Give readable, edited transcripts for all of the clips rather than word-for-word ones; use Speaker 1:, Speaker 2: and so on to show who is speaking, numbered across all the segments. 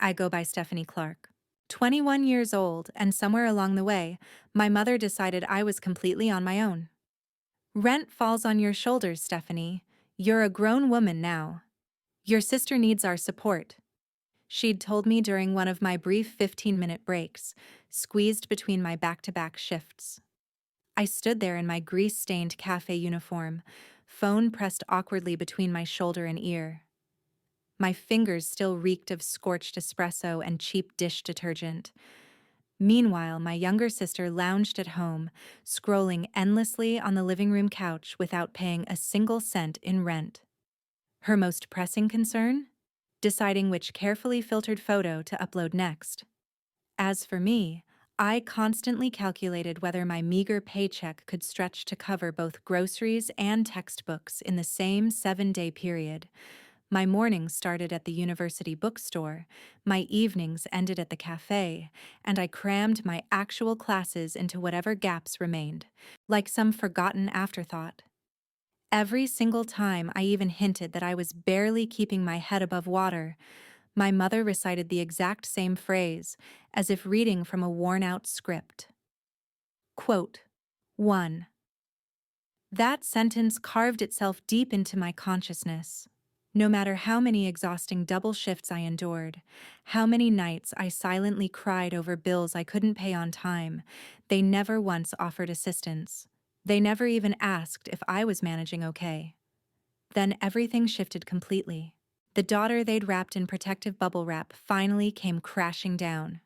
Speaker 1: I go by Stephanie Clark. 21 years old, and somewhere along the way, my mother decided I was completely on my own. Rent falls on your shoulders, Stephanie. You're a grown woman now. Your sister needs our support. She'd told me during one of my brief 15-minute breaks, squeezed between my back-to-back shifts. I stood there in my grease-stained cafe uniform, phone pressed awkwardly between my shoulder and ear. My fingers still reeked of scorched espresso and cheap dish detergent. Meanwhile, my younger sister lounged at home, scrolling endlessly on the living room couch without paying a single cent in rent. Her most pressing concern? Deciding which carefully filtered photo to upload next. As for me, I constantly calculated whether my meager paycheck could stretch to cover both groceries and textbooks in the same 7-day period. My mornings started at the university bookstore, my evenings ended at the cafe, and I crammed my actual classes into whatever gaps remained, like some forgotten afterthought. Every single time I even hinted that I was barely keeping my head above water, my mother recited the exact same phrase, as if reading from a worn-out script. Quote, 1. That sentence carved itself deep into my consciousness. No matter how many exhausting double shifts I endured, how many nights I silently cried over bills I couldn't pay on time, they never once offered assistance. They never even asked if I was managing okay. Then everything shifted completely. The daughter they'd wrapped in protective bubble wrap finally came crashing down.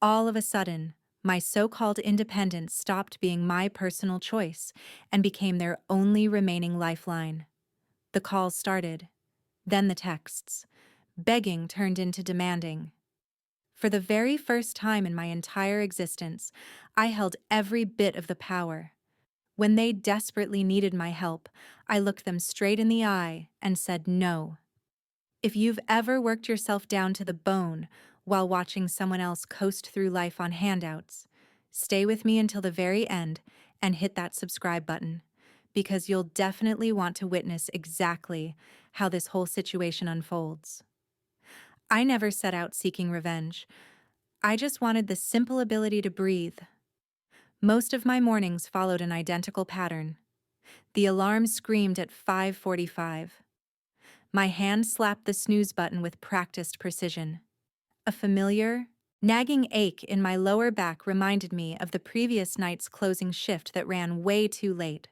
Speaker 1: All of a sudden, my so-called independence stopped being my personal choice and became their only remaining lifeline. The calls started, then the texts. Begging turned into demanding. For the very first time in my entire existence, I held every bit of the power. When they desperately needed my help, I looked them straight in the eye and said no. If you've ever worked yourself down to the bone while watching someone else coast through life on handouts, stay with me until the very end and hit that subscribe button, because you'll definitely want to witness exactly how this whole situation unfolds. I never set out seeking revenge. I just wanted the simple ability to breathe. Most of my mornings followed an identical pattern. The alarm screamed at 5:45. My hand slapped the snooze button with practiced precision. A familiar, nagging ache in my lower back reminded me of the previous night's closing shift that ran way too late.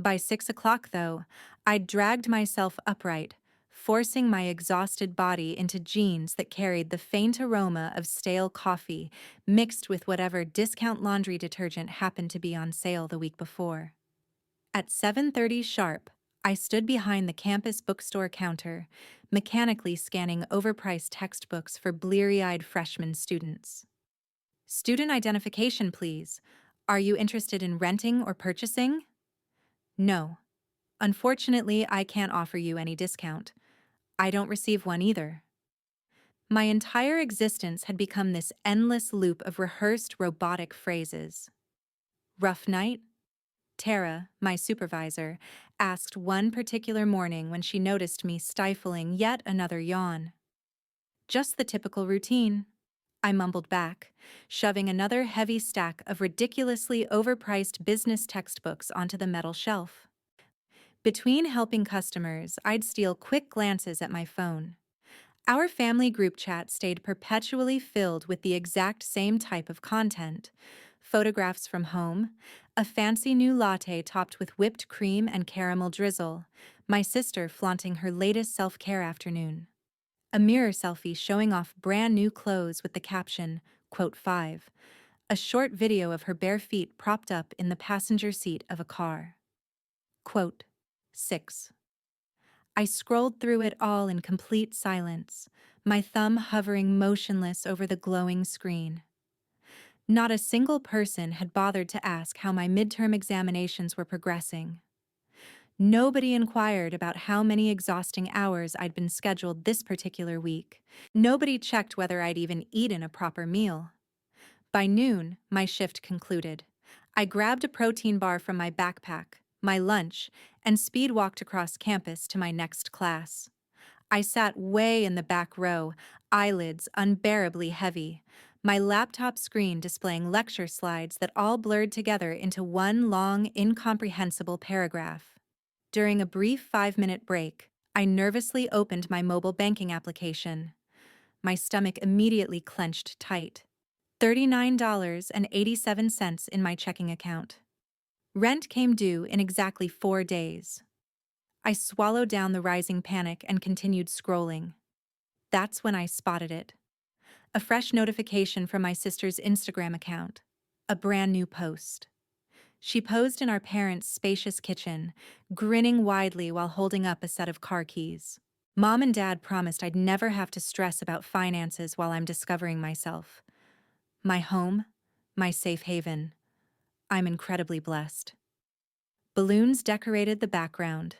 Speaker 1: By 6 o'clock, though, I'd dragged myself upright, forcing my exhausted body into jeans that carried the faint aroma of stale coffee mixed with whatever discount laundry detergent happened to be on sale the week before. At 7:30 sharp, I stood behind the campus bookstore counter, mechanically scanning overpriced textbooks for bleary-eyed freshman students. Student identification, please. Are you interested in renting or purchasing? No. Unfortunately, I can't offer you any discount. I don't receive one either. My entire existence had become this endless loop of rehearsed robotic phrases. Rough night? Tara, my supervisor, asked one particular morning when she noticed me stifling yet another yawn. Just the typical routine, I mumbled back, shoving another heavy stack of ridiculously overpriced business textbooks onto the metal shelf. Between helping customers, I'd steal quick glances at my phone. Our family group chat stayed perpetually filled with the exact same type of content. Photographs from home, a fancy new latte topped with whipped cream and caramel drizzle, my sister flaunting her latest self-care afternoon. A mirror selfie showing off brand new clothes with the caption, quote 5, a short video of her bare feet propped up in the passenger seat of a car. Quote 6. I scrolled through it all in complete silence, my thumb hovering motionless over the glowing screen. Not a single person had bothered to ask how my midterm examinations were progressing. Nobody inquired about how many exhausting hours I'd been scheduled this particular week. Nobody checked whether I'd even eaten a proper meal. By noon, my shift concluded. I grabbed a protein bar from my backpack, my lunch, and speed walked across campus to my next class. I sat way in the back row, eyelids unbearably heavy, my laptop screen displaying lecture slides that all blurred together into one long, incomprehensible paragraph. During a brief 5-minute break, I nervously opened my mobile banking application. My stomach immediately clenched tight. $39.87 in my checking account. Rent came due in exactly 4 days. I swallowed down the rising panic and continued scrolling. That's when I spotted it. A fresh notification from my sister's Instagram account. A brand new post. She posed in our parents' spacious kitchen, grinning widely while holding up a set of car keys. Mom and Dad promised I'd never have to stress about finances while I'm discovering myself. My home, my safe haven. I'm incredibly blessed. Balloons decorated the background.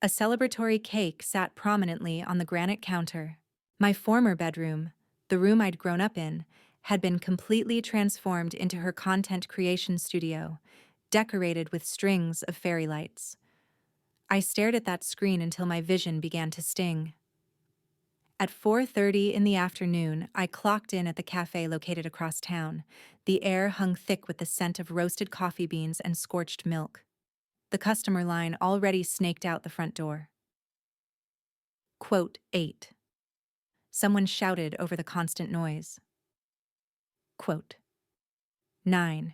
Speaker 1: A celebratory cake sat prominently on the granite counter. My former bedroom, the room I'd grown up in, had been completely transformed into her content creation studio, decorated with strings of fairy lights. I stared at that screen until my vision began to sting. At 4:30 in the afternoon, I clocked in at the cafe located across town. The air hung thick with the scent of roasted coffee beans and scorched milk. The customer line already snaked out the front door. Quote 8. Someone shouted over the constant noise. Quote 9.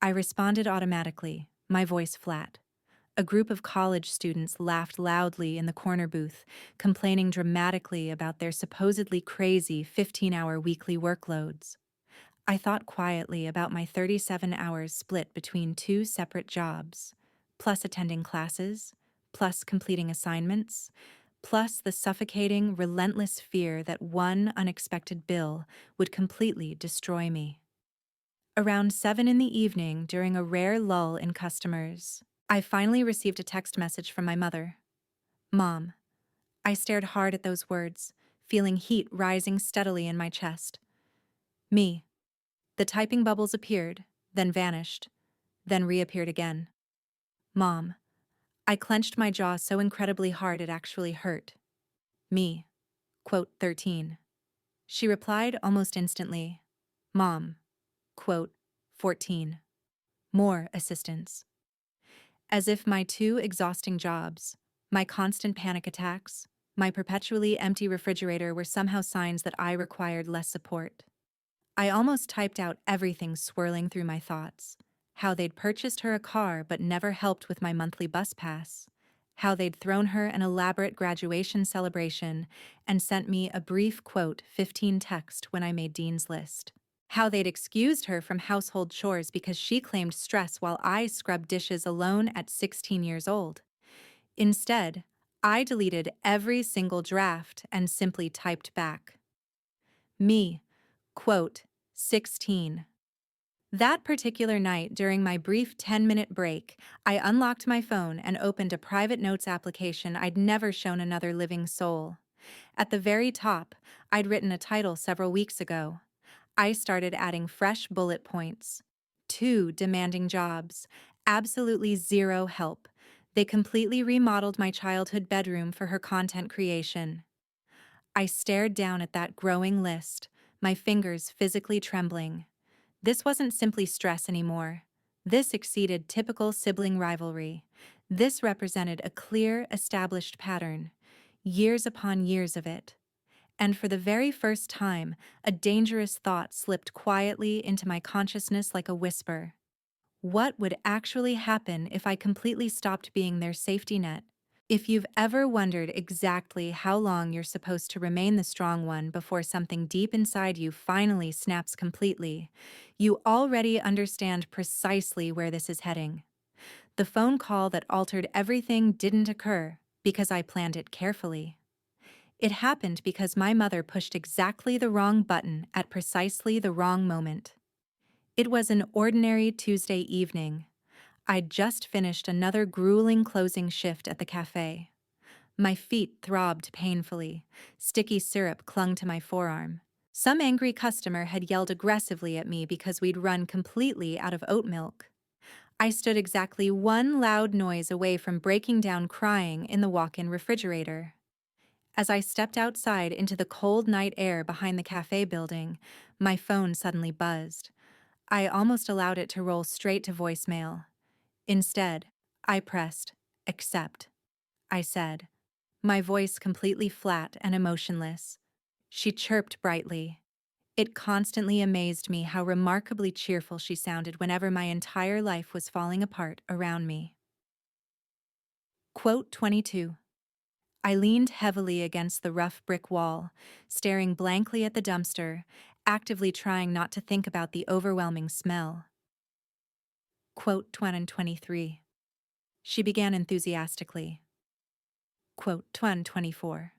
Speaker 1: I responded automatically, my voice flat. A group of college students laughed loudly in the corner booth, complaining dramatically about their supposedly crazy 15-hour weekly workloads. I thought quietly about my 37 hours split between 2 separate jobs, plus attending classes, plus completing assignments, plus the suffocating, relentless fear that one unexpected bill would completely destroy me. Around 7 in the evening, during a rare lull in customers, I finally received a text message from my mother. Mom. I stared hard at those words, feeling heat rising steadily in my chest. Me. The typing bubbles appeared, then vanished, then reappeared again. Mom. I clenched my jaw so incredibly hard it actually hurt. Me. Quote 13. She replied almost instantly. Mom. Quote 14. More assistance. As if my 2 exhausting jobs, my constant panic attacks, my perpetually empty refrigerator were somehow signs that I required less support. I almost typed out everything swirling through my thoughts. How they'd purchased her a car but never helped with my monthly bus pass. How they'd thrown her an elaborate graduation celebration and sent me a brief quote 15 text when I made Dean's List. How they'd excused her from household chores because she claimed stress while I scrubbed dishes alone at 16 years old. Instead, I deleted every single draft and simply typed back. Me, quote, 16. That particular night, during my brief 10-minute break, I unlocked my phone and opened a private notes application I'd never shown another living soul. At the very top, I'd written a title several weeks ago. I started adding fresh bullet points. 2 demanding jobs, absolutely 0 help. They completely remodeled my childhood bedroom for her content creation. I stared down at that growing list, my fingers physically trembling. This wasn't simply stress anymore. This exceeded typical sibling rivalry. This represented a clear, established pattern. Years upon years of it. And for the very first time, a dangerous thought slipped quietly into my consciousness like a whisper. What would actually happen if I completely stopped being their safety net? If you've ever wondered exactly how long you're supposed to remain the strong one before something deep inside you finally snaps completely, you already understand precisely where this is heading. The phone call that altered everything didn't occur because I planned it carefully. It happened because my mother pushed exactly the wrong button at precisely the wrong moment. It was an ordinary Tuesday evening. I'd just finished another grueling closing shift at the cafe. My feet throbbed painfully. Sticky syrup clung to my forearm. Some angry customer had yelled aggressively at me because we'd run completely out of oat milk. I stood exactly one loud noise away from breaking down crying in the walk-in refrigerator. As I stepped outside into the cold night air behind the cafe building, my phone suddenly buzzed. I almost allowed it to roll straight to voicemail. Instead, I pressed accept. I said, my voice completely flat and emotionless. She chirped brightly. It constantly amazed me how remarkably cheerful she sounded whenever my entire life was falling apart around me. Quote 22. I leaned heavily against the rough brick wall, staring blankly at the dumpster, actively trying not to think about the overwhelming smell. Quote 23. She began enthusiastically. Quote 24.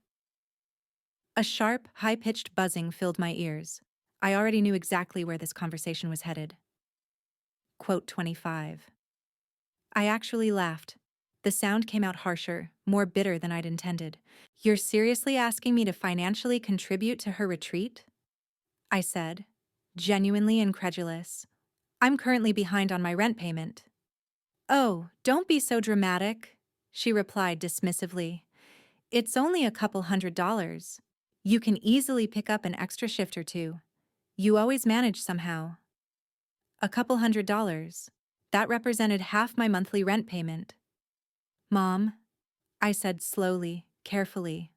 Speaker 1: A sharp, high-pitched buzzing filled my ears. I already knew exactly where this conversation was headed. Quote 25. I actually laughed. The sound came out harsher, more bitter than I'd intended. You're seriously asking me to financially contribute to her retreat? I said, genuinely incredulous. I'm currently behind on my rent payment. Oh, don't be so dramatic, she replied dismissively. It's only a couple $100. You can easily pick up an extra shift or two. You always manage somehow. A couple $100. That represented half my monthly rent payment. Mom, I said slowly, carefully.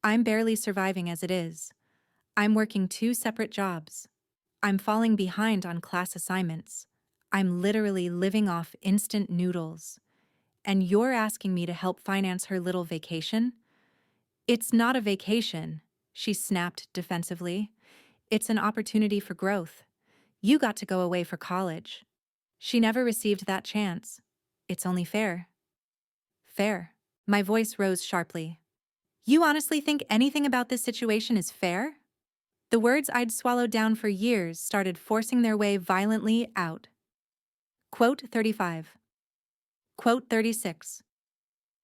Speaker 1: I'm barely surviving as it is. I'm working 2 separate jobs. I'm falling behind on class assignments. I'm literally living off instant noodles. And you're asking me to help finance her little vacation? It's not a vacation, she snapped defensively. It's an opportunity for growth. You got to go away for college. She never received that chance. It's only fair. Fair. My voice rose sharply. You honestly think anything about this situation is fair? The words I'd swallowed down for years started forcing their way violently out. Quote 35. Quote 36.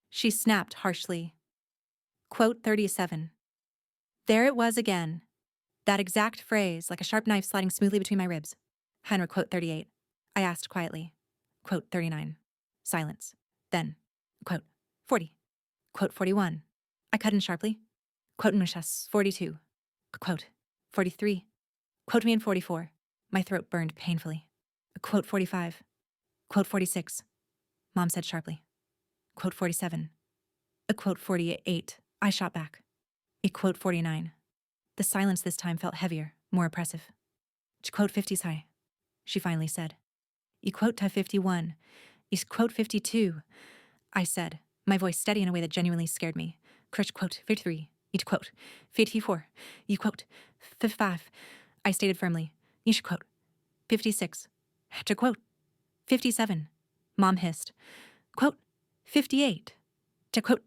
Speaker 1: She snapped harshly. Quote 37. There it was again. That exact phrase, like a sharp knife sliding smoothly between my ribs. Heinrich, quote 38. I asked quietly. Quote 39. Silence. Then, quote 40. Quote 41. I cut in sharply. Quote in 42. Quote 43. Quote me in 44. My throat burned painfully. Quote 45. Quote 46. Mom said sharply. Quote 47. Quote 48. I shot back. Quote 49. The silence this time felt heavier, more oppressive. Quote 50's high, she finally said. Quote 51. Quote 52. I said, my voice steady in a way that genuinely scared me. Quote 53. Quote 54. Quote 55. I stated firmly. Quote 56. To quote 57. Mom hissed. Quote 58. To quote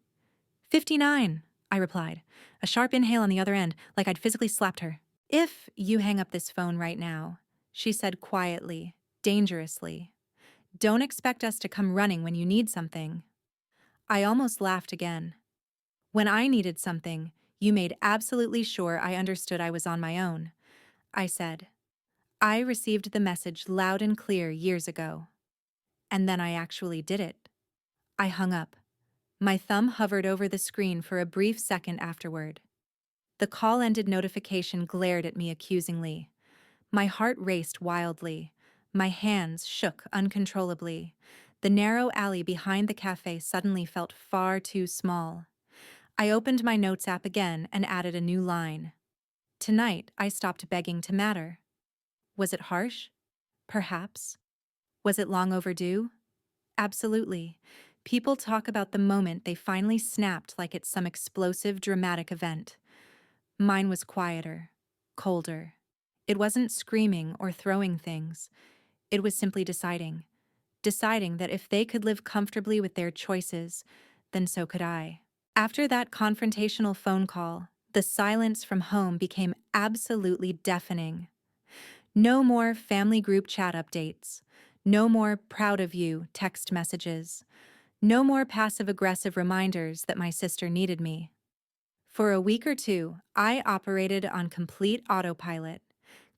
Speaker 1: 59. I replied, a sharp inhale on the other end, like I'd physically slapped her. If you hang up this phone right now, she said quietly, dangerously, don't expect us to come running when you need something. I almost laughed again. When I needed something, you made absolutely sure I understood I was on my own. I said, I received the message loud and clear years ago. And then I actually did it. I hung up. My thumb hovered over the screen for a brief second afterward. The call-ended notification glared at me accusingly. My heart raced wildly. My hands shook uncontrollably. The narrow alley behind the cafe suddenly felt far too small. I opened my notes app again and added a new line. Tonight, I stopped begging to matter. Was it harsh? Perhaps. Was it long overdue? Absolutely. People talk about the moment they finally snapped like it's some explosive, dramatic event. Mine was quieter, colder. It wasn't screaming or throwing things. It was simply deciding. Deciding that if they could live comfortably with their choices, then so could I. After that confrontational phone call, the silence from home became absolutely deafening. No more family group chat updates. No more proud of you text messages. No more passive-aggressive reminders that my sister needed me. For a week or two, I operated on complete autopilot.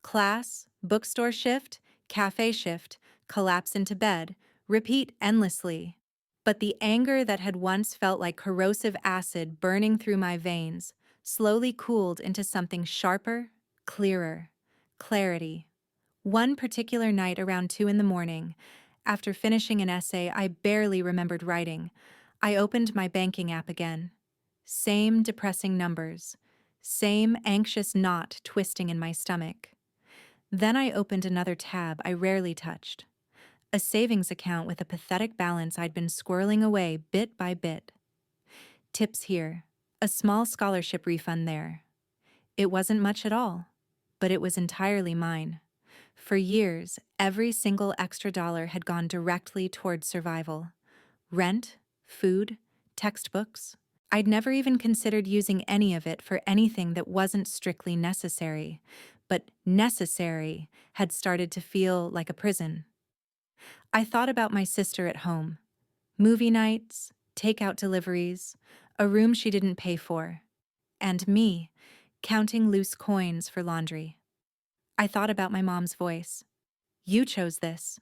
Speaker 1: Class, bookstore shift, cafe shift, collapse into bed, repeat endlessly. But the anger that had once felt like corrosive acid burning through my veins slowly cooled into something sharper, clearer, clarity. One particular night around 2 in the morning, after finishing an essay I barely remembered writing, I opened my banking app again. Same depressing numbers, same anxious knot twisting in my stomach. Then I opened another tab I rarely touched, a savings account with a pathetic balance I'd been squirreling away bit by bit. Tips here, a small scholarship refund there. It wasn't much at all, but it was entirely mine. For years, every single extra dollar had gone directly towards survival. Rent, food, textbooks. I'd never even considered using any of it for anything that wasn't strictly necessary, but necessary had started to feel like a prison. I thought about my sister at home. Movie nights, takeout deliveries, a room she didn't pay for, and me, counting loose coins for laundry. I thought about my mom's voice. You chose this.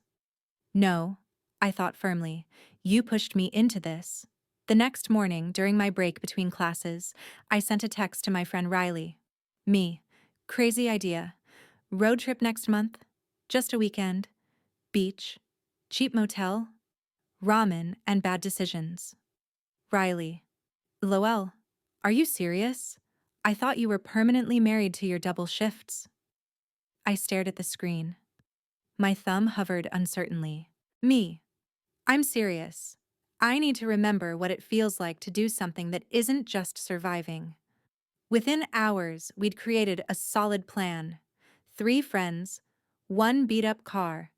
Speaker 1: No, I thought firmly. You pushed me into this. The next morning, during my break between classes, I sent a text to my friend Riley. Me. Crazy idea. Road trip next month? Just a weekend. Beach. Cheap motel. Ramen and bad decisions. Riley. Lowell, are you serious? I thought you were permanently married to your double shifts. I stared at the screen. My thumb hovered uncertainly. Me. I'm serious. I need to remember what it feels like to do something that isn't just surviving. Within hours, we'd created a solid plan. 3 friends, 1 beat-up car,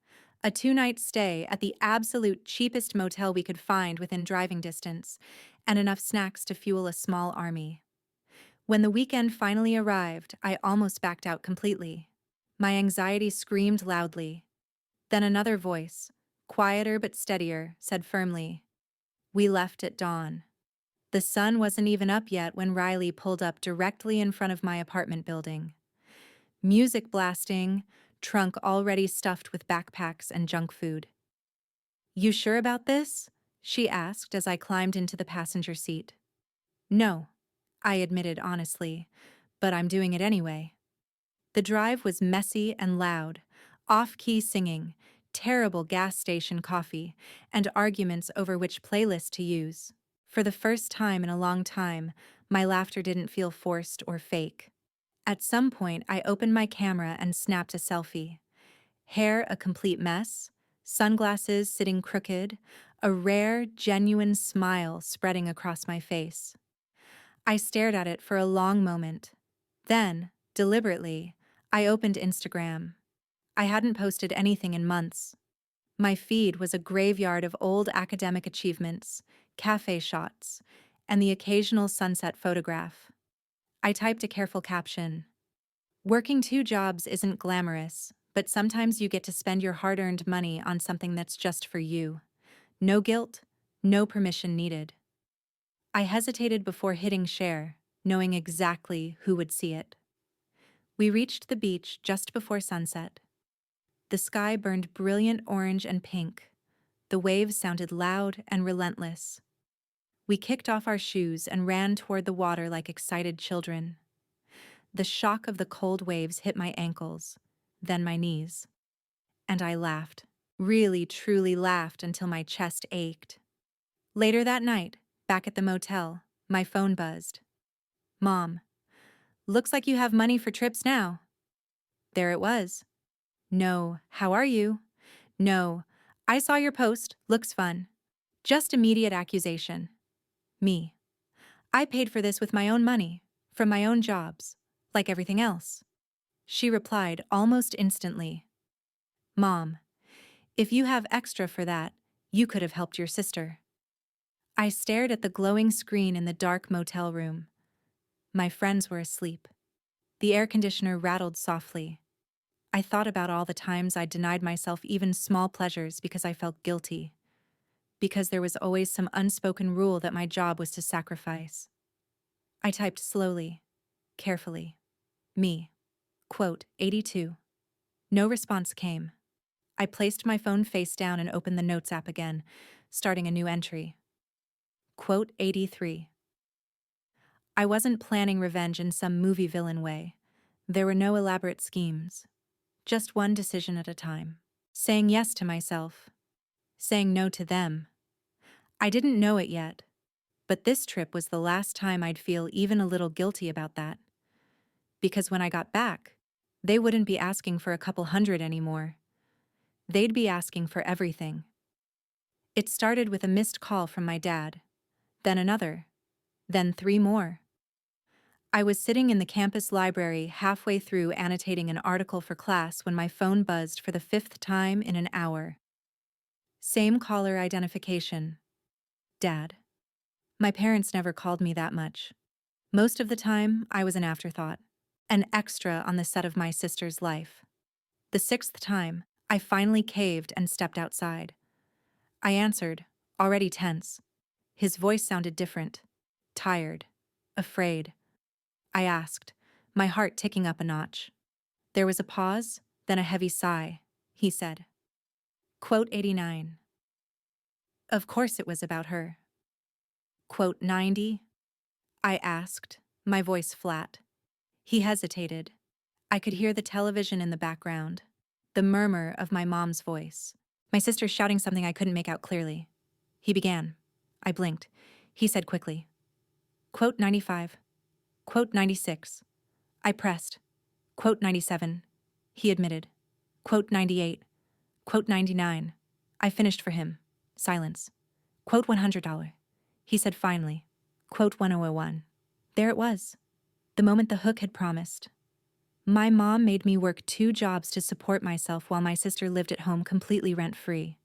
Speaker 1: a 2-night stay at the absolute cheapest motel we could find within driving distance, and enough snacks to fuel a small army. When the weekend finally arrived, I almost backed out completely. My anxiety screamed loudly. Then another voice, quieter but steadier, said firmly, "We left at dawn." The sun wasn't even up yet when Riley pulled up directly in front of my apartment building. Music blasting, trunk already stuffed with backpacks and junk food. "You sure about this?" she asked as I climbed into the passenger seat. "No," I admitted honestly, "but I'm doing it anyway." The drive was messy and loud, off-key singing, terrible gas station coffee, and arguments over which playlist to use. For the first time in a long time, my laughter didn't feel forced or fake. At some point, I opened my camera and snapped a selfie. Hair a complete mess, sunglasses sitting crooked, a rare, genuine smile spreading across my face. I stared at it for a long moment. Then, deliberately, I opened Instagram. I hadn't posted anything in months. My feed was a graveyard of old academic achievements, cafe shots, and the occasional sunset photograph. I typed a careful caption. "Working 2 jobs isn't glamorous, but sometimes you get to spend your hard-earned money on something that's just for you. No guilt, no permission needed." I hesitated before hitting share, knowing exactly who would see it. We reached the beach just before sunset. The sky burned brilliant orange and pink. The waves sounded loud and relentless. We kicked off our shoes and ran toward the water like excited children. The shock of the cold waves hit my ankles, then my knees. And I laughed, really truly laughed until my chest ached. Later that night, back at the motel, my phone buzzed. "Mom, looks like you have money for trips now." There it was. "No, how are you?" "No, I saw your post, looks fun." Just immediate accusation. Me. "I paid for this with my own money, from my own jobs, like everything else." She replied almost instantly. "Mom, if you have extra for that, you could have helped your sister." I stared at the glowing screen in the dark motel room. My friends were asleep. The air conditioner rattled softly. I thought about all the times I'd denied myself even small pleasures because I felt guilty. Because there was always some unspoken rule that my job was to sacrifice. I typed slowly, carefully. Me. Quote, 82. No response came. I placed my phone face down and opened the Notes app again, starting a new entry. Quote 83. I wasn't planning revenge in some movie villain way. There were no elaborate schemes. Just one decision at a time. Saying yes to myself. Saying no to them. I didn't know it yet, but this trip was the last time I'd feel even a little guilty about that. Because when I got back, they wouldn't be asking for a couple hundred anymore. They'd be asking for everything. It started with a missed call from my dad, then another, then 3 more. I was sitting in the campus library halfway through annotating an article for class when my phone buzzed for the 5th time in an hour. Same caller identification. Dad. My parents never called me that much. Most of the time, I was an afterthought, an extra on the set of my sister's life. The 6th time, I finally caved and stepped outside. I answered, already tense. His voice sounded different, tired, afraid. I asked, my heart ticking up a notch. There was a pause, then a heavy sigh. He said, Quote 89. Of course it was about her. Quote 90. I asked, my voice flat. He hesitated. I could hear the television in the background, the murmur of my mom's voice. My sister shouting something I couldn't make out clearly. He began. I blinked. He said quickly, Quote 95. Quote 96. I pressed. Quote 97. He admitted. Quote 98. Quote 99. I finished for him. Silence. Quote $100. He said finally. Quote 1001. There it was. The moment the hook had promised. My mom made me work 2 jobs to support myself while my sister lived at home completely rent-free.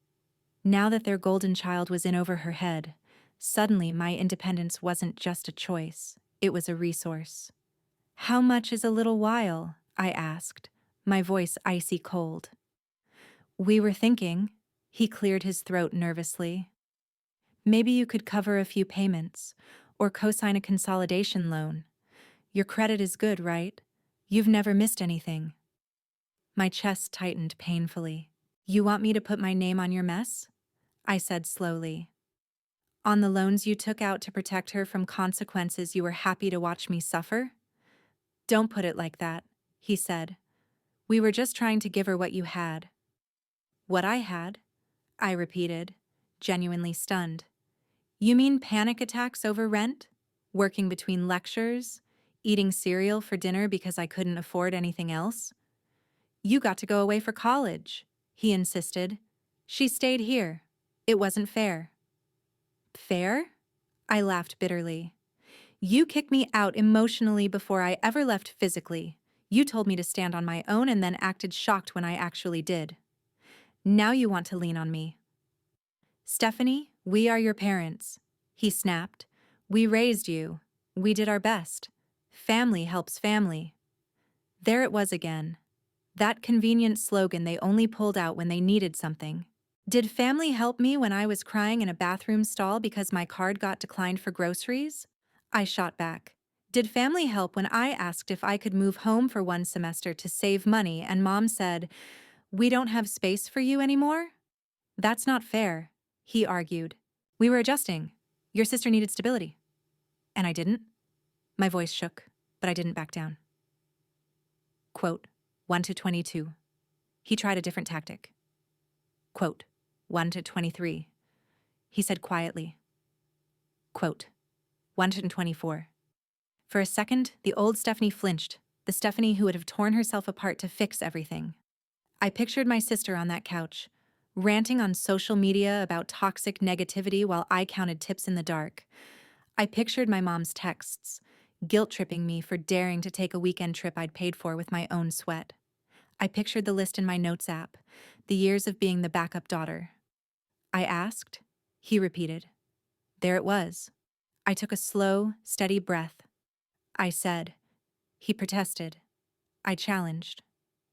Speaker 1: Now that their golden child was in over her head, suddenly my independence wasn't just a choice, it was a resource. How much is a little while? I asked, my voice icy cold. We were thinking, he cleared his throat nervously. Maybe you could cover a few payments, or co-sign a consolidation loan. Your credit is good, right? You've never missed anything. My chest tightened painfully. You want me to put my name on your mess? I said slowly. On the loans you took out to protect her from consequences you were happy to watch me suffer? Don't put it like that, he said. We were just trying to give her what you had. What I had? I repeated, genuinely stunned. You mean panic attacks over rent? Working between lectures? Eating cereal for dinner because I couldn't afford anything else? You got to go away for college, he insisted. She stayed here. It wasn't fair. Fair? I laughed bitterly. You kicked me out emotionally before I ever left physically. You told me to stand on my own and then acted shocked when I actually did. Now you want to lean on me. Stephanie, we are your parents, he snapped. We raised you. We did our best. Family helps family. There it was again. That convenient slogan they only pulled out when they needed something. Did family help me when I was crying in a bathroom stall because my card got declined for groceries? I shot back. Did family help when I asked if I could move home for 1 semester to save money and Mom said, "We don't have space for you anymore"? That's not fair, he argued. We were adjusting. Your sister needed stability. And I didn't. My voice shook, but I didn't back down. Quote 1 to 22. He tried a different tactic. Quote 1 to 23. He said quietly. Quote 1 to 24. For a second, the old Stephanie flinched, the Stephanie who would have torn herself apart to fix everything. I pictured my sister on that couch, ranting on social media about toxic negativity while I counted tips in the dark. I pictured my mom's texts, guilt-tripping me for daring to take a weekend trip I'd paid for with my own sweat. I pictured the list in my notes app, the years of being the backup daughter. I asked. He repeated. There it was. I took a slow, steady breath. I said. He protested. I challenged.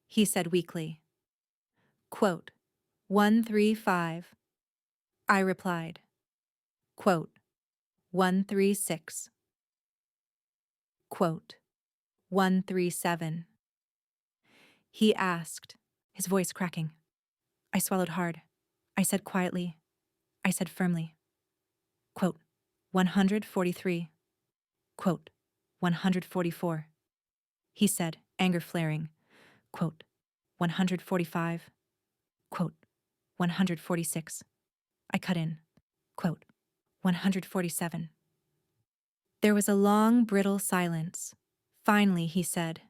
Speaker 1: He said weakly. Quote 135. I replied. Quote 136. Quote 137. He asked, his voice cracking. I swallowed hard. I said quietly. I said firmly. Quote 143. Quote, 144. He said, anger flaring. Quote, 145. Quote, 146. I cut in. Quote, 147. There was a long, brittle silence. Finally, he said.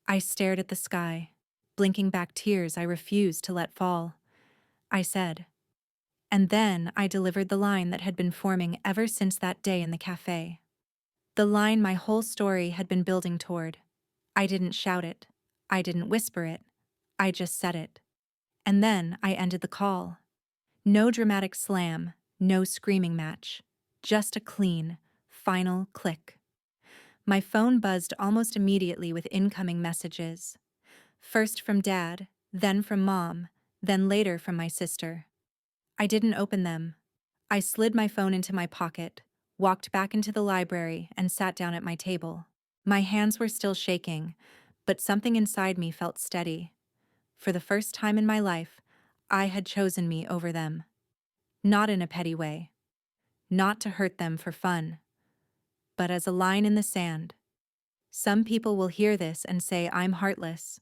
Speaker 1: I stared at the sky, blinking back tears I refused to let fall. I said, and then I delivered the line that had been forming ever since that day in the cafe. The line my whole story had been building toward. I didn't shout it. I didn't whisper it. I just said it. And then I ended the call. No dramatic slam, no screaming match. Just a clean, final click. My phone buzzed almost immediately with incoming messages. First from Dad, then from Mom, then later from my sister. I didn't open them. I slid my phone into my pocket, walked back into the library, and sat down at my table. My hands were still shaking, but something inside me felt steady. For the first time in my life, I had chosen me over them. Not in a petty way. Not to hurt them for fun. But as a line in the sand. Some people will hear this and say I'm heartless,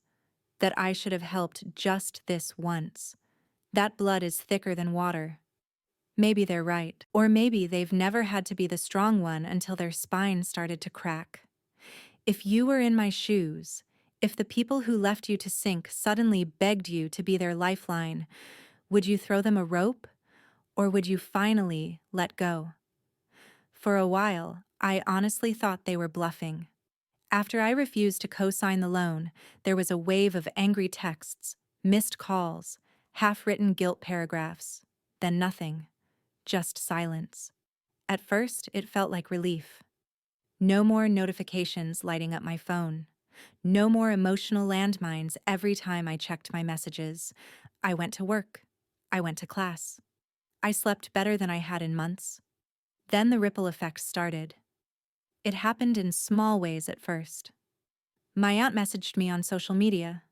Speaker 1: that I should have helped just this once. That blood is thicker than water. Maybe they're right. Or maybe they've never had to be the strong one until their spine started to crack. If you were in my shoes, if the people who left you to sink suddenly begged you to be their lifeline, would you throw them a rope? Or would you finally let go? For a while, I honestly thought they were bluffing. After I refused to co-sign the loan, there was a wave of angry texts, missed calls, half-written guilt paragraphs, then nothing. Just silence. At first, it felt like relief. No more notifications lighting up my phone. No more emotional landmines every time I checked my messages. I went to work. I went to class. I slept better than I had in months. Then the ripple effects started. It happened in small ways at first. My aunt messaged me on social media.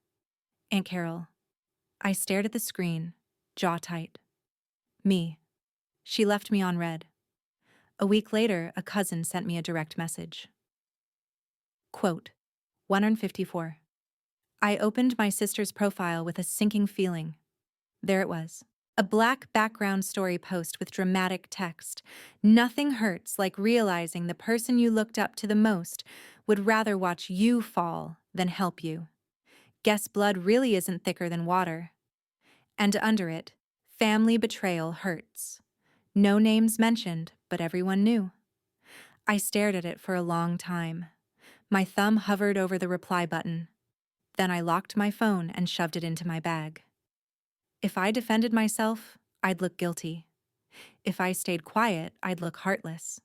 Speaker 1: Aunt Carol. I stared at the screen, jaw tight. Me. She left me on read. A week later, a cousin sent me a direct message. Quote, 154. I opened my sister's profile with a sinking feeling. There it was. A black background story post with dramatic text. Nothing hurts like realizing the person you looked up to the most would rather watch you fall than help you. Guess blood really isn't thicker than water. And under it, family betrayal hurts. No names mentioned, but everyone knew. I stared at it for a long time. My thumb hovered over the reply button. Then I locked my phone and shoved it into my bag. If I defended myself, I'd look guilty. If I stayed quiet, I'd look heartless.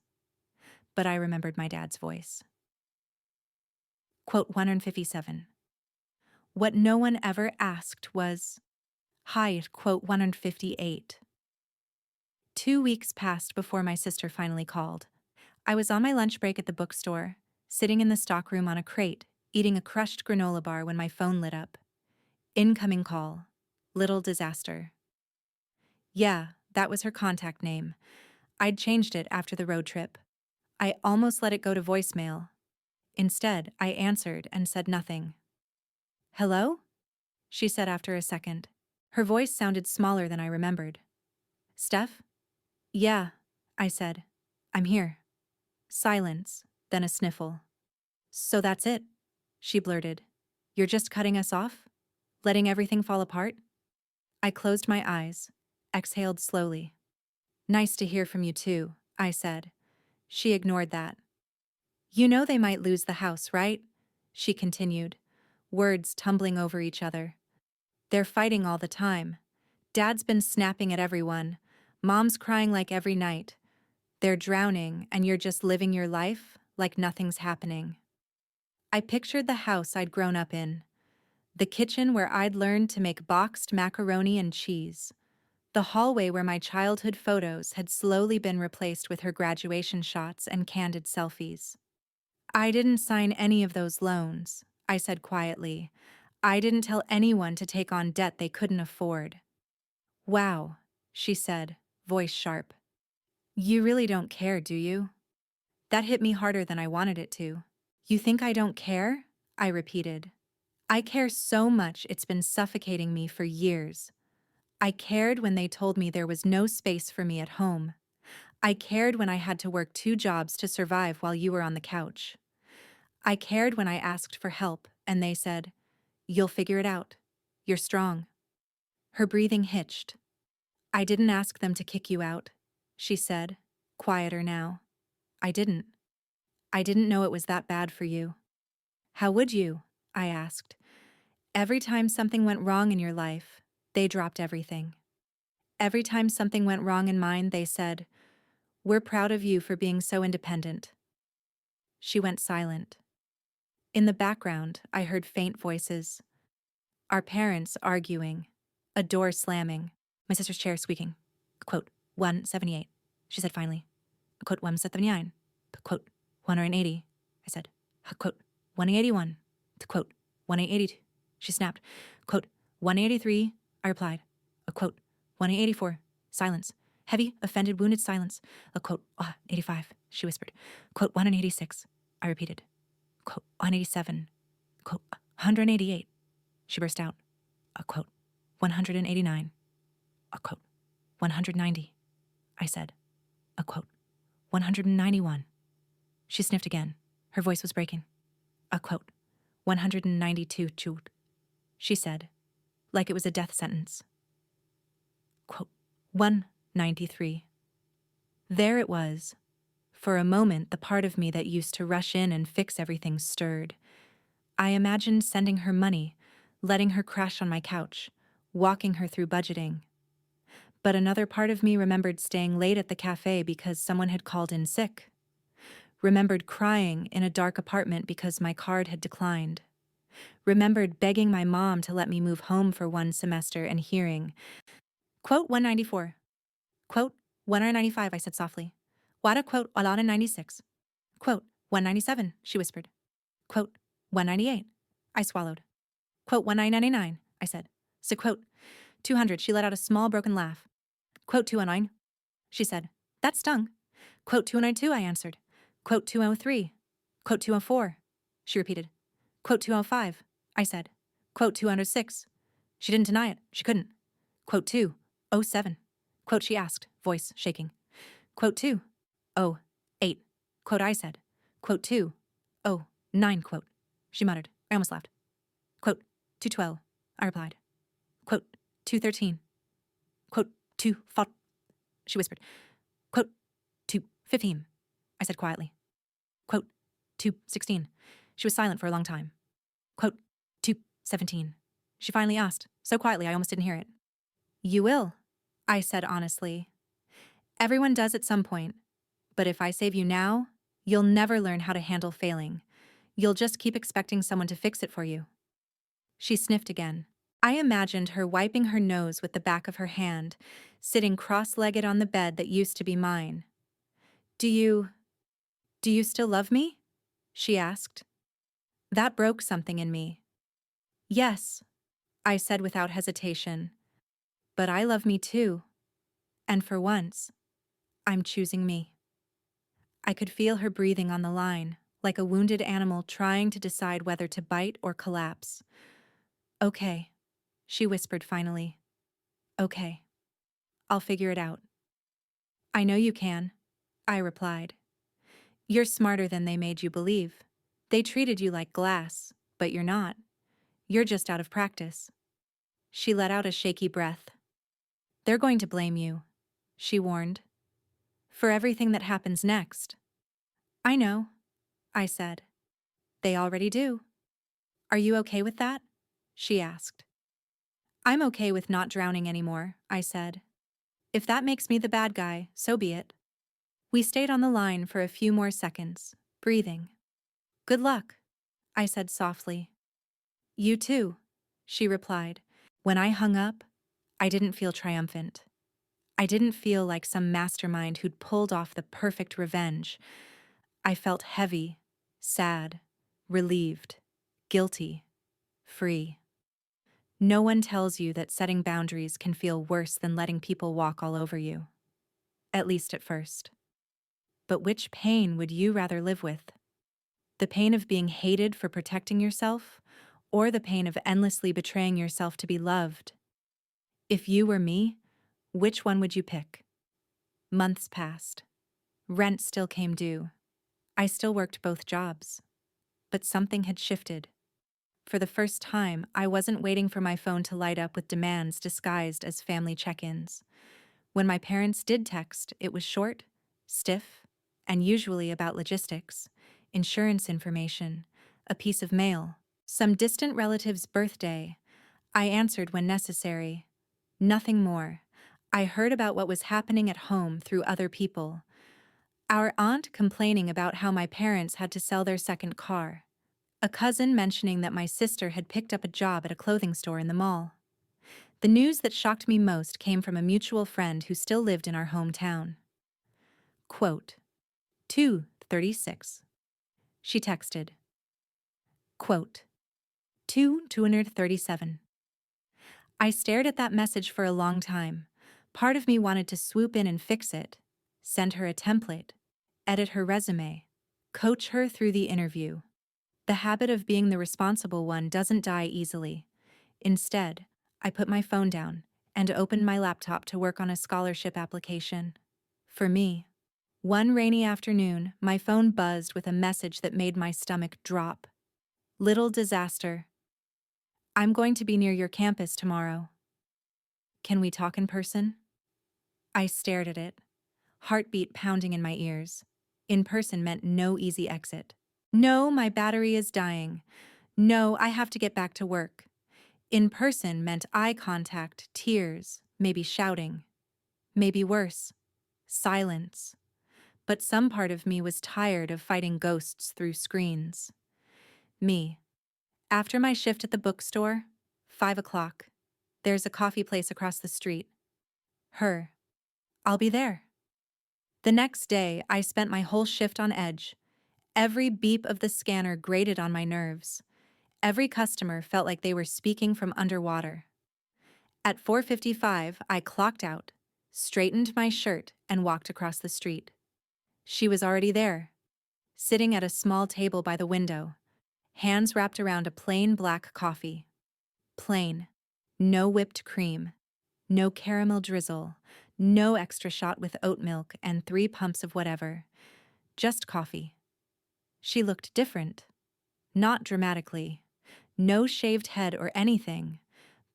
Speaker 1: But I remembered my dad's voice. Quote 157. What no one ever asked was, hi, quote 158. 2 weeks passed before my sister finally called. I was on my lunch break at the bookstore, sitting in the stockroom on a crate, eating a crushed granola bar when my phone lit up. Incoming call. Little disaster. Yeah, that was her contact name. I'd changed it after the road trip. I almost let it go to voicemail. Instead, I answered and said nothing. Hello? She said after a second. Her voice sounded smaller than I remembered. Steph? Yeah, I said. I'm here. Silence, then a sniffle. So that's it, she blurted. You're just cutting us off? Letting everything fall apart? I closed my eyes, exhaled slowly. Nice to hear from you too, I said. She ignored that. You know they might lose the house, right? She continued, words tumbling over each other. They're fighting all the time. Dad's been snapping at everyone. Mom's crying like every night. They're drowning, and you're just living your life like nothing's happening. I pictured the house I'd grown up in. The kitchen where I'd learned to make boxed macaroni and cheese. The hallway where my childhood photos had slowly been replaced with her graduation shots and candid selfies. I didn't sign any of those loans, I said quietly. I didn't tell anyone to take on debt they couldn't afford. Wow, she said, voice sharp. You really don't care, do you? That hit me harder than I wanted it to. You think I don't care? I repeated. I care so much it's been suffocating me for years. I cared when they told me there was no space for me at home. I cared when I had to work 2 jobs to survive while you were on the couch. I cared when I asked for help and they said, "You'll figure it out. You're strong." Her breathing hitched. "I didn't ask them to kick you out," she said, quieter now. "I didn't. I didn't know it was that bad for you." "How would you?" I asked. "Every time something went wrong in your life, they dropped everything. Every time something went wrong in mine, they said, 'We're proud of you for being so independent.'" She went silent. In the background, I heard faint voices. Our parents arguing. A door slamming. My sister's chair squeaking. Quote, 178, she said finally. Quote, 179. Quote, 180, I said. Quote, 181. Quote, 182, she snapped. Quote, 183, I replied. Quote, 184, silence. Heavy, offended, wounded silence. Quote, 85, she whispered. Quote, 186, I repeated. Quote, 187. Quote, 188, she burst out. Quote, 189. Quote, 190, I said. Quote, 191. She sniffed again. Her voice was breaking. Quote, 192, chewed, she said, like it was a death sentence. Quote, 193. There it was. For a moment, the part of me that used to rush in and fix everything stirred. I imagined sending her money, letting her crash on my couch, walking her through budgeting. But another part of me remembered staying late at the cafe because someone had called in sick. Remembered crying in a dark apartment because my card had declined. Remembered begging my mom to let me move home for one semester and hearing, quote, 194. Quote, 195, I said softly. Wada, quote, 196. Quote, 197, she whispered. Quote, 198. I swallowed. Quote, 1999, I said. So quote, 200, she let out a small broken laugh. Quote, 209, she said. That stung. Quote, 292, I answered. Quote, 203. Quote, 204, she repeated. Quote, 205, I said. Quote, 206. She didn't deny it. She couldn't. Quote, 207. Quote, she asked, voice shaking. Quote, 208. Quote, I said. Quote, 209, quote, she muttered. I almost laughed. Quote, 212, I replied. Quote, 213. Quote, 214, she whispered. Quote, 215, I said quietly. Quote, 216. She was silent for a long time. Quote, 217. She finally asked, so quietly I almost didn't hear it. You will, I said honestly. Everyone does at some point. But if I save you now, you'll never learn how to handle failing. You'll just keep expecting someone to fix it for you. She sniffed again. I imagined her wiping her nose with the back of her hand, sitting cross-legged on the bed that used to be mine. Do you still love me? She asked. That broke something in me. Yes, I said without hesitation. But I love me too. And for once, I'm choosing me. I could feel her breathing on the line, like a wounded animal trying to decide whether to bite or collapse. Okay, she whispered finally. Okay. I'll figure it out. I know you can, I replied. You're smarter than they made you believe. They treated you like glass, but you're not. You're just out of practice. She let out a shaky breath. They're going to blame you, she warned, for everything that happens next. I know, I said. They already do. Are you okay with that? She asked. I'm okay with not drowning anymore, I said. If that makes me the bad guy, so be it. We stayed on the line for a few more seconds, breathing. Good luck, I said softly. You too, she replied. When I hung up, I didn't feel triumphant. I didn't feel like some mastermind who'd pulled off the perfect revenge. I felt heavy, sad, relieved, guilty, free. No one tells you that setting boundaries can feel worse than letting people walk all over you. at least at first. But which pain would you rather live with? The pain of being hated for protecting yourself, or the pain of endlessly betraying yourself to be loved? If you were me, which one would you pick? Months passed. Rent still came due. I still worked both jobs. But something had shifted. For the first time, I wasn't waiting for my phone to light up with demands disguised as family check-ins. When my parents did text, it was short, stiff, and usually about logistics, insurance information, a piece of mail, some distant relative's birthday. I answered when necessary. Nothing more. I heard about what was happening at home through other people. Our aunt complaining about how my parents had to sell their second car. A cousin mentioning that my sister had picked up a job at a clothing store in the mall. The news that shocked me most came from a mutual friend who still lived in our hometown. Quote, 236. She texted. Quote, 237. I stared at that message for a long time. Part of me wanted to swoop in and fix it, send her a template, edit her resume, coach her through the interview. The habit of being the responsible one doesn't die easily. Instead, I put my phone down and opened my laptop to work on a scholarship application. For me, one rainy afternoon, my phone buzzed with a message that made my stomach drop. Little disaster. I'm going to be near your campus tomorrow. Can we talk in person? I stared at it, heartbeat pounding in my ears. In person meant no easy exit. No, my battery is dying. No, I have to get back to work. In person meant eye contact, tears, maybe shouting. Maybe worse, silence. But some part of me was tired of fighting ghosts through screens. Me. After my shift at the bookstore, 5 o'clock. There's a coffee place across the street. Her. I'll be there. The next day, I spent my whole shift on edge. Every beep of the scanner grated on my nerves. Every customer felt like they were speaking from underwater. At 4:55, I clocked out, straightened my shirt, and walked across the street. She was already there, sitting at a small table by the window, hands wrapped around a plain black coffee. Plain. No whipped cream. No caramel drizzle. No extra shot with oat milk and 3 pumps of whatever. Just coffee. She looked different. Not dramatically. No shaved head or anything,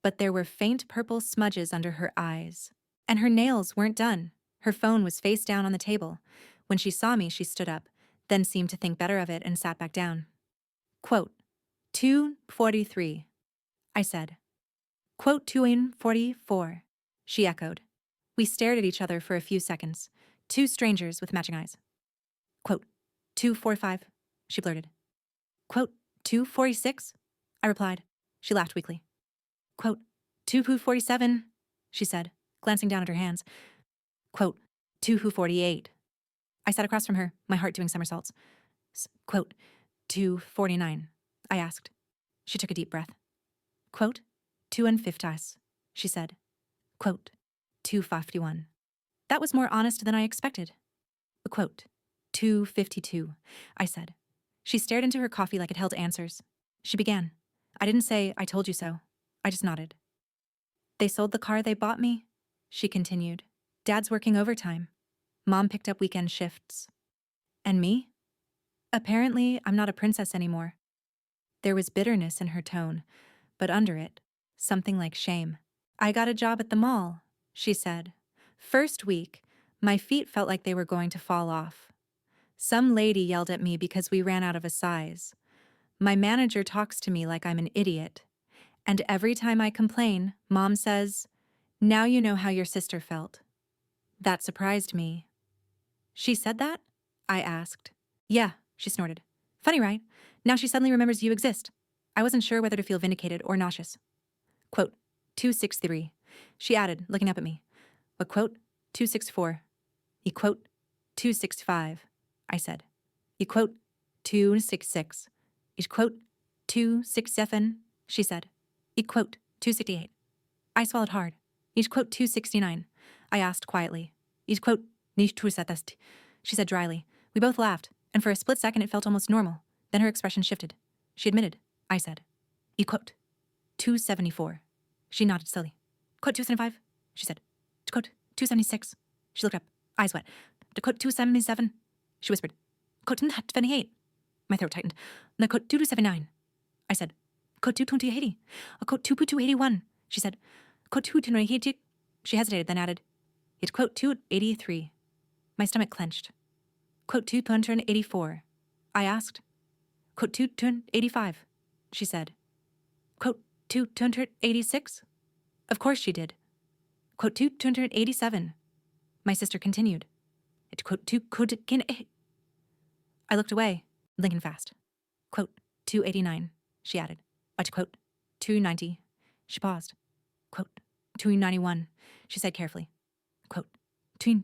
Speaker 1: but there were faint purple smudges under her eyes. And her nails weren't done. Her phone was face down on the table. When she saw me, she stood up, then seemed to think better of it and sat back down. Quote, 243, I said. Quote, 244, she echoed. We stared at each other for a few seconds, two strangers with matching eyes. Quote, 245, she blurted. Quote, 246, I replied. She laughed weakly. Quote, 247, she said, glancing down at her hands. Quote, 248. I sat across from her, my heart doing somersaults. Quote, 249, I asked. She took a deep breath. Quote, 250, she said. Quote, 251. That was more honest than I expected. Quote, 252, I said. She stared into her coffee like it held answers. She began. I didn't say, I told you so. I just nodded. They sold the car they bought me, she continued. Dad's working overtime. Mom picked up weekend shifts. And me? Apparently, I'm not a princess anymore. There was bitterness in her tone, but under it, something like shame. I got a job at the mall, she said. First week, my feet felt like they were going to fall off. Some lady yelled at me because we ran out of a size. My manager talks to me like I'm an idiot. And every time I complain, Mom says, now you know how your sister felt. That surprised me. She said that? I asked. Yeah, she snorted. Funny, right? Now she suddenly remembers you exist. I wasn't sure whether to feel vindicated or nauseous. Quote, 263. She added, looking up at me. But quote, 264. You quote, 265. I said. You quote, 266. You quote, 267, she said. You quote, 268. I swallowed hard. You quote, 269. I asked quietly. You quote, Nicht tuisatast, she said dryly. We both laughed, and for a split second it felt almost normal. Then her expression shifted. She admitted. I said, "You quote 274." She nodded slowly. "Quote 275," she said. "To quote 276." She looked up, eyes wet. "To quote 277," she whispered. "Quote 228." My throat tightened. "No, quote 2279." I said, "Quote 280." "Quote 281," she said. "Quote 280." She hesitated, then added, "It's quote 283." My stomach clenched. "Quote 284." I asked. "Quote 285," she said. "Quote 286?" Of course she did. "Quote 287." My sister continued. "It quote 2 I looked away, blinking fast. "Quote 289, she added. "To quote 290. She paused. "Quote 291, she said carefully. "Quote 2.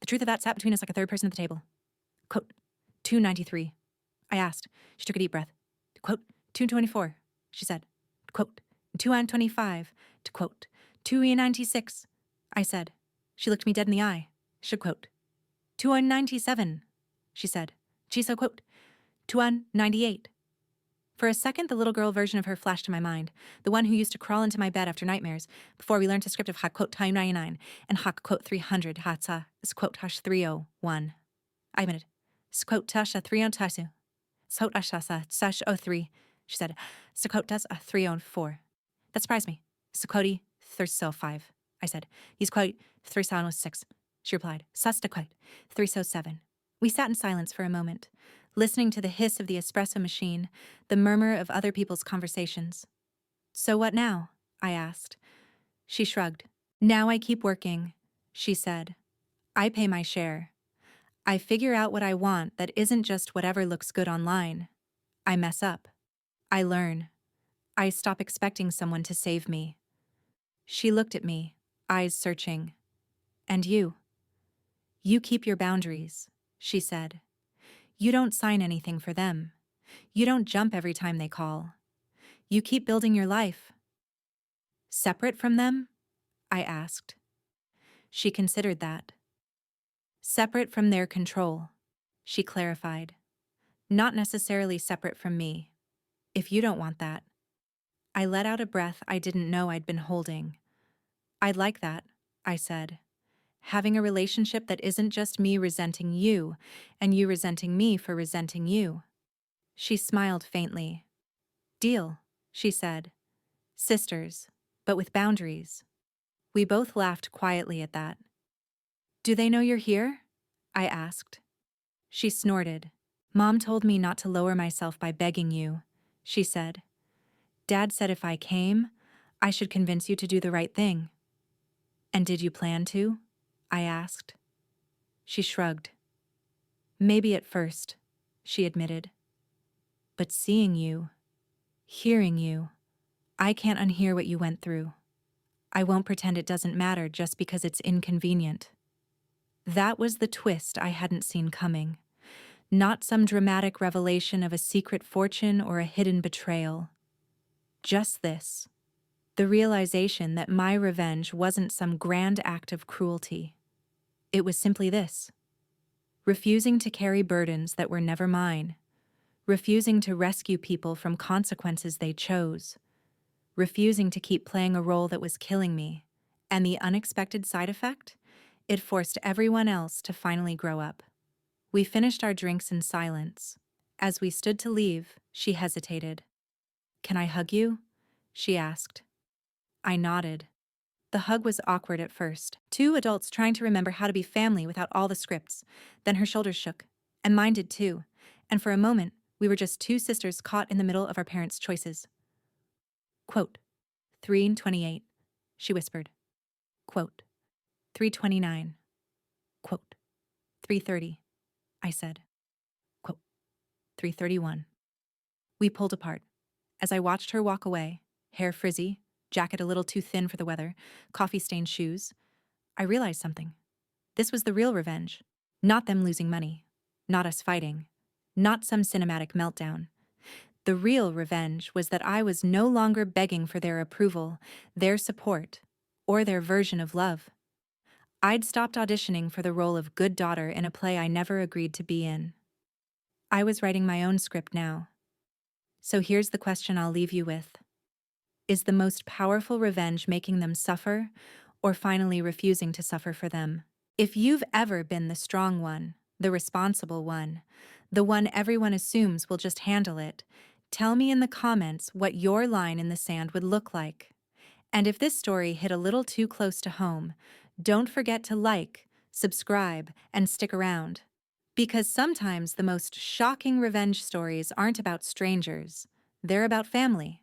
Speaker 1: The truth of that sat between us like a third person at the table. "Quote 293. I asked. She took a deep breath. "Quote 224, she said. "Quote 225. To quote 296. I said. She looked me dead in the eye. She quote 297, she said. She so quote 298. For a second, the little girl version of her flashed in my mind, the one who used to crawl into my bed after nightmares, before we learned the script of Hak quote 299 and Hak quote 300 Hatsa is quote Hash 301. I admitted. Quote Tasha 300 Sot Ashasa Sash 03, she said. Quote Das 304. That surprised me. Quote 305, I said. He's quote 306, she replied. Sasta quote 307. We sat in silence for a moment, listening to the hiss of the espresso machine, the murmur of other people's conversations. "So what now?" I asked. She shrugged. "Now I keep working," she said. "I pay my share. I figure out what I want that isn't just whatever looks good online. I mess up. I learn. I stop expecting someone to save me." She looked at me, eyes searching. "And you? You keep your boundaries," she said. "You don't sign anything for them. You don't jump every time they call. You keep building your life." "Separate from them?" I asked. She considered that. "Separate from their control," she clarified. "Not necessarily separate from me. If you don't want that." I let out a breath I didn't know I'd been holding. "I'd like that," I said. "Having a relationship that isn't just me resenting you, and you resenting me for resenting you." She smiled faintly. "Deal," she said. "Sisters, but with boundaries." We both laughed quietly at that. "Do they know you're here?" I asked. She snorted. "Mom told me not to lower myself by begging you," she said. "Dad said if I came, I should convince you to do the right thing." "And did you plan to?" I asked. She shrugged. "Maybe at first," she admitted. "But seeing you, hearing you, I can't unhear what you went through. I won't pretend it doesn't matter just because it's inconvenient." That was the twist I hadn't seen coming. Not some dramatic revelation of a secret fortune or a hidden betrayal. Just this. The realization that my revenge wasn't some grand act of cruelty. It was simply this: refusing to carry burdens that were never mine. Refusing to rescue people from consequences they chose. Refusing to keep playing a role that was killing me. And the unexpected side effect? It forced everyone else to finally grow up. We finished our drinks in silence. As we stood to leave, she hesitated. "Can I hug you?" she asked. I nodded. The hug was awkward at first. Two adults trying to remember how to be family without all the scripts. Then her shoulders shook, and mine did too. And for a moment, we were just two sisters caught in the middle of our parents' choices. Quote, 328, she whispered. Quote, 329. Quote, 330, I said. Quote, 331. We pulled apart. As I watched her walk away, hair frizzy, jacket a little too thin for the weather, coffee-stained shoes, I realized something. This was the real revenge. Not them losing money. Not us fighting. Not some cinematic meltdown. The real revenge was that I was no longer begging for their approval, their support, or their version of love. I'd stopped auditioning for the role of good daughter in a play I never agreed to be in. I was writing my own script now. So here's the question I'll leave you with. Is the most powerful revenge making them suffer, or finally refusing to suffer for them? If you've ever been the strong one, the responsible one, the one everyone assumes will just handle it, tell me in the comments what your line in the sand would look like. And if this story hit a little too close to home, don't forget to like, subscribe, and stick around. Because sometimes the most shocking revenge stories aren't about strangers, they're about family.